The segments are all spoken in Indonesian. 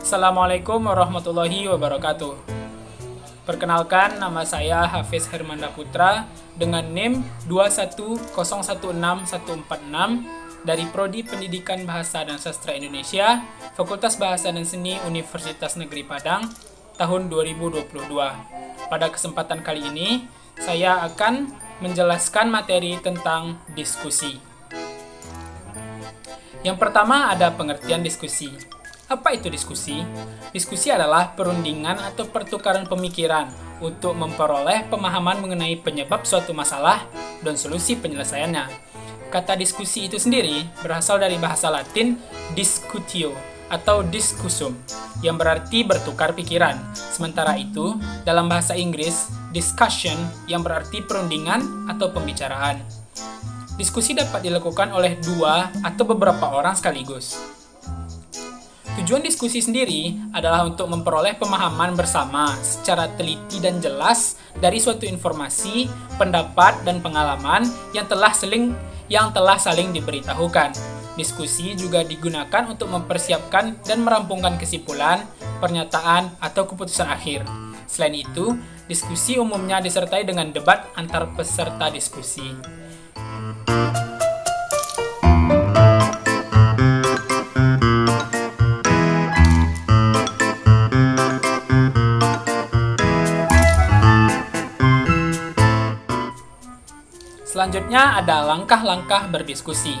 Assalamualaikum warahmatullahi wabarakatuh. Perkenalkan, nama saya Hafiz Hermanda Putra dengan NIM 210161446 dari Prodi Pendidikan Bahasa dan Sastra Indonesia, Fakultas Bahasa dan Seni Universitas Negeri Padang, tahun 2022. Pada kesempatan kali ini, saya akan menjelaskan materi tentang diskusi. Yang pertama ada pengertian diskusi. Apa itu diskusi? Diskusi adalah perundingan atau pertukaran pemikiran untuk memperoleh pemahaman mengenai penyebab suatu masalah dan solusi penyelesaiannya. Kata diskusi itu sendiri berasal dari bahasa Latin discutio atau discussum, yang berarti bertukar pikiran. Sementara itu, dalam bahasa Inggris, discussion yang berarti perundingan atau pembicaraan. Diskusi dapat dilakukan oleh dua atau beberapa orang sekaligus. Tujuan diskusi sendiri adalah untuk memperoleh pemahaman bersama secara teliti dan jelas dari suatu informasi, pendapat, dan pengalaman yang telah saling diberitahukan. Diskusi juga digunakan untuk mempersiapkan dan merampungkan kesimpulan, pernyataan, atau keputusan akhir. Selain itu, diskusi umumnya disertai dengan debat antar peserta diskusi. Selanjutnya ada langkah-langkah berdiskusi.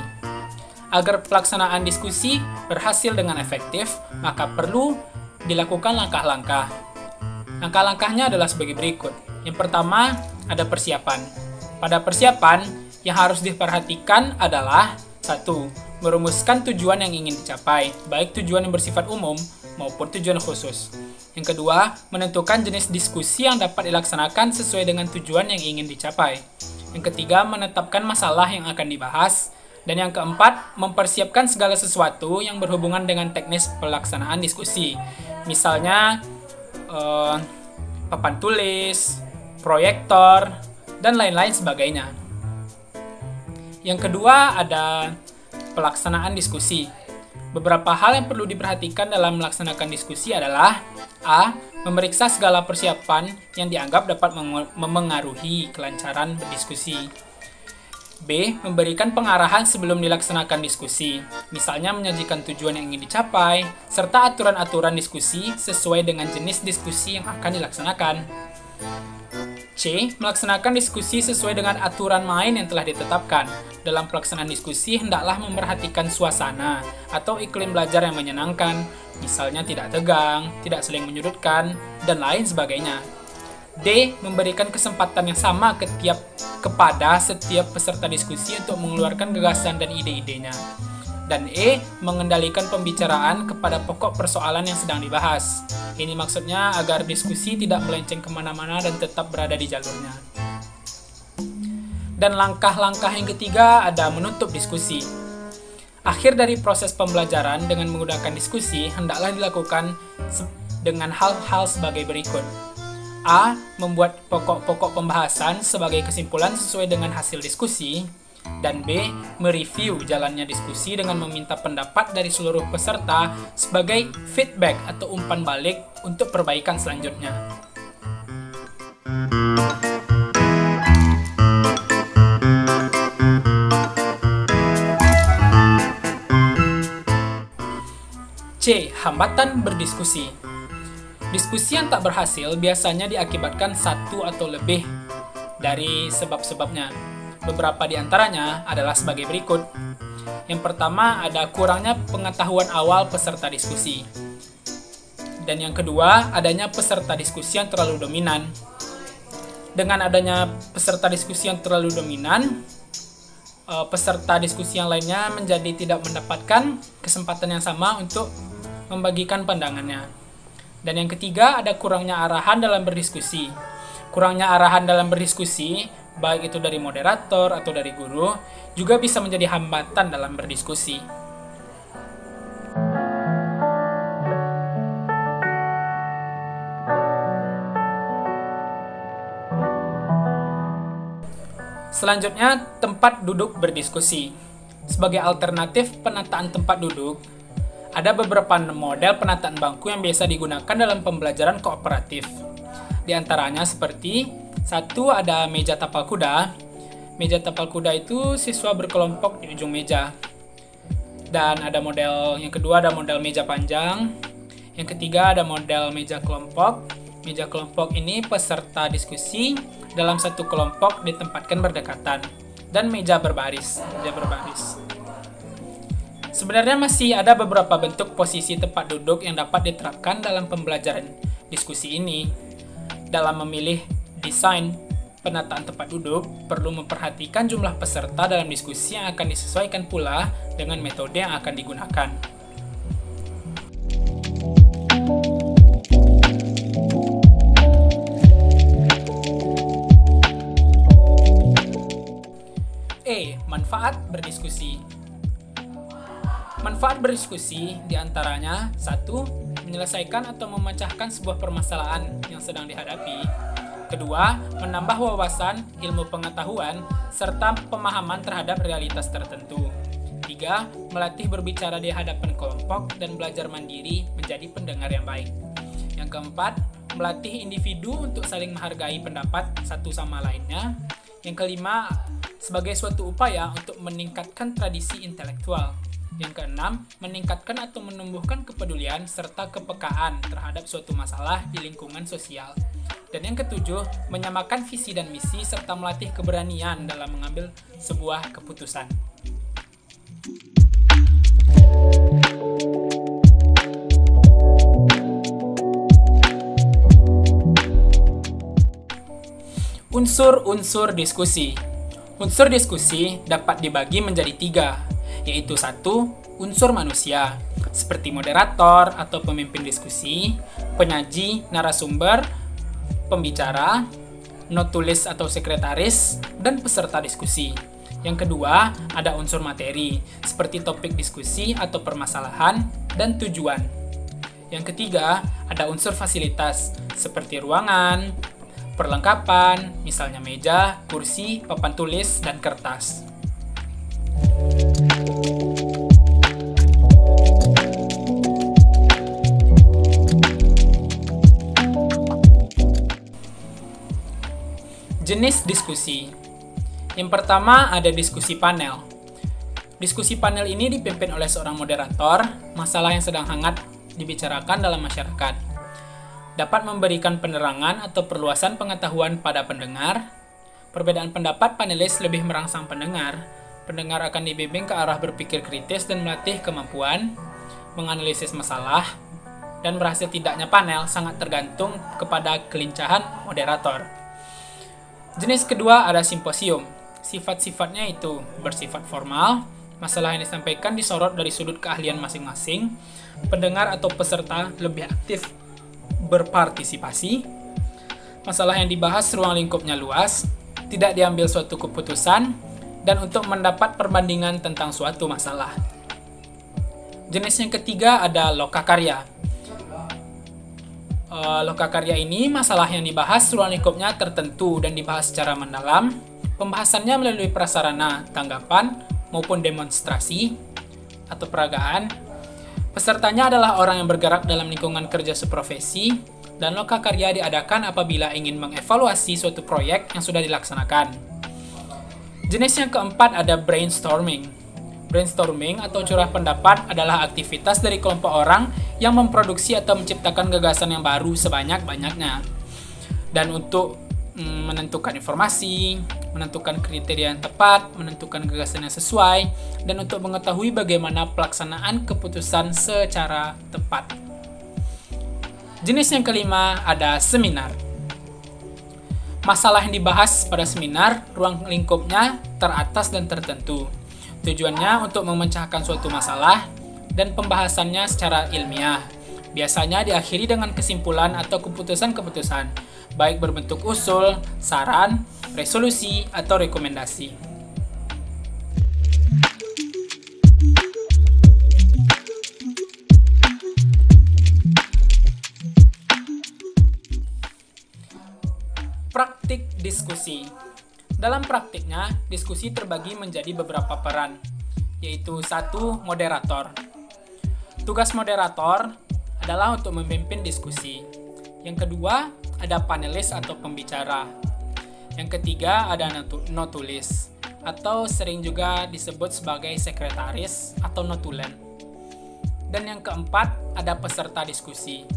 Agar pelaksanaan diskusi berhasil dengan efektif, maka perlu dilakukan langkah-langkah. Langkah-langkahnya adalah sebagai berikut. Yang pertama, ada persiapan. Pada persiapan, yang harus diperhatikan adalah 1. Merumuskan tujuan yang ingin dicapai, baik tujuan yang bersifat umum maupun tujuan khusus. Yang kedua, menentukan jenis diskusi yang dapat dilaksanakan sesuai dengan tujuan yang ingin dicapai. Yang ketiga, menetapkan masalah yang akan dibahas. Dan yang keempat, mempersiapkan segala sesuatu yang berhubungan dengan teknis pelaksanaan diskusi. Misalnya, papan tulis, proyektor, dan lain-lain sebagainya. Yang kedua, ada pelaksanaan diskusi. Beberapa hal yang perlu diperhatikan dalam melaksanakan diskusi adalah A. Memeriksa segala persiapan yang dianggap dapat memengaruhi kelancaran berdiskusi. B. Memberikan pengarahan sebelum dilaksanakan diskusi, misalnya menyajikan tujuan yang ingin dicapai, serta aturan-aturan diskusi sesuai dengan jenis diskusi yang akan dilaksanakan. C. Melaksanakan diskusi sesuai dengan aturan main yang telah ditetapkan. Dalam pelaksanaan diskusi, hendaklah memperhatikan suasana atau iklim belajar yang menyenangkan, misalnya tidak tegang, tidak saling menyudutkan, dan lain sebagainya. D. Memberikan kesempatan yang sama kepada setiap peserta diskusi untuk mengeluarkan gagasan dan ide-idenya. Dan E. Mengendalikan pembicaraan kepada pokok persoalan yang sedang dibahas. Ini maksudnya agar diskusi tidak melenceng kemana-mana dan tetap berada di jalurnya. Dan langkah-langkah yang ketiga ada menutup diskusi. Akhir dari proses pembelajaran dengan menggunakan diskusi hendaklah dilakukan dengan hal-hal sebagai berikut. A. Membuat pokok-pokok pembahasan sebagai kesimpulan sesuai dengan hasil diskusi. Dan B. Mereview jalannya diskusi dengan meminta pendapat dari seluruh peserta sebagai feedback atau umpan balik untuk perbaikan selanjutnya. C. Hambatan berdiskusi. Diskusi yang tak berhasil biasanya diakibatkan satu atau lebih dari sebab-sebabnya. Beberapa di antaranya adalah sebagai berikut. Yang pertama ada kurangnya pengetahuan awal peserta diskusi. Dan yang kedua, adanya peserta diskusi yang terlalu dominan. Dengan adanya peserta diskusi yang terlalu dominan, peserta diskusi yang lainnya menjadi tidak mendapatkan kesempatan yang sama untuk membagikan pandangannya. Dan yang ketiga, ada kurangnya arahan dalam berdiskusi. Kurangnya arahan dalam berdiskusi, baik itu dari moderator atau dari guru, juga bisa menjadi hambatan dalam berdiskusi. Ada beberapa model penataan bangku yang biasa digunakan dalam pembelajaran kooperatif. Di antaranya seperti, satu ada meja tapal kuda. Meja tapal kuda itu siswa berkelompok di ujung meja. Dan ada model yang kedua, ada model meja panjang. Yang ketiga ada model meja kelompok. Meja kelompok ini peserta diskusi dalam satu kelompok ditempatkan berdekatan. Dan meja berbaris. Sebenarnya masih ada beberapa bentuk posisi tempat duduk yang dapat diterapkan dalam pembelajaran diskusi ini. Dalam memilih desain penataan tempat duduk, perlu memperhatikan jumlah peserta dalam diskusi yang akan disesuaikan pula dengan metode yang akan digunakan. Manfaat berdiskusi. Manfaat berdiskusi diantaranya 1. Menyelesaikan atau memecahkan sebuah permasalahan yang sedang dihadapi. 2. Menambah wawasan, ilmu pengetahuan, serta pemahaman terhadap realitas tertentu. 3. Melatih berbicara di hadapan kelompok dan belajar mandiri menjadi pendengar yang baik. Yang keempat, melatih individu untuk saling menghargai pendapat satu sama lainnya. Yang kelima, sebagai suatu upaya untuk meningkatkan tradisi intelektual. Yang keenam, meningkatkan atau menumbuhkan kepedulian serta kepekaan terhadap suatu masalah di lingkungan sosial. Dan yang ketujuh, menyamakan visi dan misi serta melatih keberanian dalam mengambil sebuah keputusan. Unsur-unsur diskusi. Unsur diskusi dapat dibagi menjadi 3, yaitu 1. Unsur manusia, seperti moderator atau pemimpin diskusi, penyaji, narasumber, pembicara, notulis atau sekretaris, dan peserta diskusi. Yang kedua, ada unsur materi, seperti topik diskusi atau permasalahan, dan tujuan. Yang ketiga, ada unsur fasilitas, seperti ruangan, perlengkapan, misalnya meja, kursi, papan tulis, dan kertas. Jenis diskusi. Yang pertama ada diskusi panel. Diskusi panel ini dipimpin oleh seorang moderator, masalah yang sedang hangat dibicarakan dalam masyarakat. Dapat memberikan penerangan atau perluasan pengetahuan pada pendengar. Perbedaan pendapat panelis lebih merangsang pendengar. Pendengar akan dibimbing ke arah berpikir kritis dan melatih kemampuan menganalisis masalah. Dan berhasil tidaknya panel sangat tergantung kepada kelincahan moderator. Jenis kedua ada simposium. Sifat-sifatnya itu bersifat formal, masalah yang disampaikan disorot dari sudut keahlian masing-masing, pendengar atau peserta lebih aktif berpartisipasi, masalah yang dibahas ruang lingkupnya luas, tidak diambil suatu keputusan, dan untuk mendapat perbandingan tentang suatu masalah. Jenis yang ketiga ada lokakarya. Lokakarya ini masalah yang dibahas ruang lingkupnya tertentu dan dibahas secara mendalam. Pembahasannya melalui prasarana tanggapan maupun demonstrasi atau peragaan. Pesertanya adalah orang yang bergerak dalam lingkungan kerja seprofesi, dan lokakarya diadakan apabila ingin mengevaluasi suatu proyek yang sudah dilaksanakan. Jenis yang keempat ada brainstorming. Brainstorming atau curah pendapat adalah aktivitas dari kelompok orang yang memproduksi atau menciptakan gagasan yang baru sebanyak-banyaknya. Dan untuk menentukan informasi, menentukan kriteria yang tepat, menentukan gagasan yang sesuai, dan untuk mengetahui bagaimana pelaksanaan keputusan secara tepat. Jenis yang kelima ada seminar. Masalah yang dibahas pada seminar, ruang lingkupnya teratas dan tertentu. Tujuannya untuk memecahkan suatu masalah dan pembahasannya secara ilmiah. Biasanya diakhiri dengan kesimpulan atau keputusan-keputusan, baik berbentuk usul, saran, resolusi, atau rekomendasi. Praktik diskusi. Dalam praktiknya, diskusi terbagi menjadi beberapa peran, yaitu 1. Moderator. Tugas moderator adalah untuk memimpin diskusi. Yang kedua, ada panelis atau pembicara. Yang ketiga, ada notulis, atau sering juga disebut sebagai sekretaris atau notulen. Dan yang keempat, ada peserta diskusi.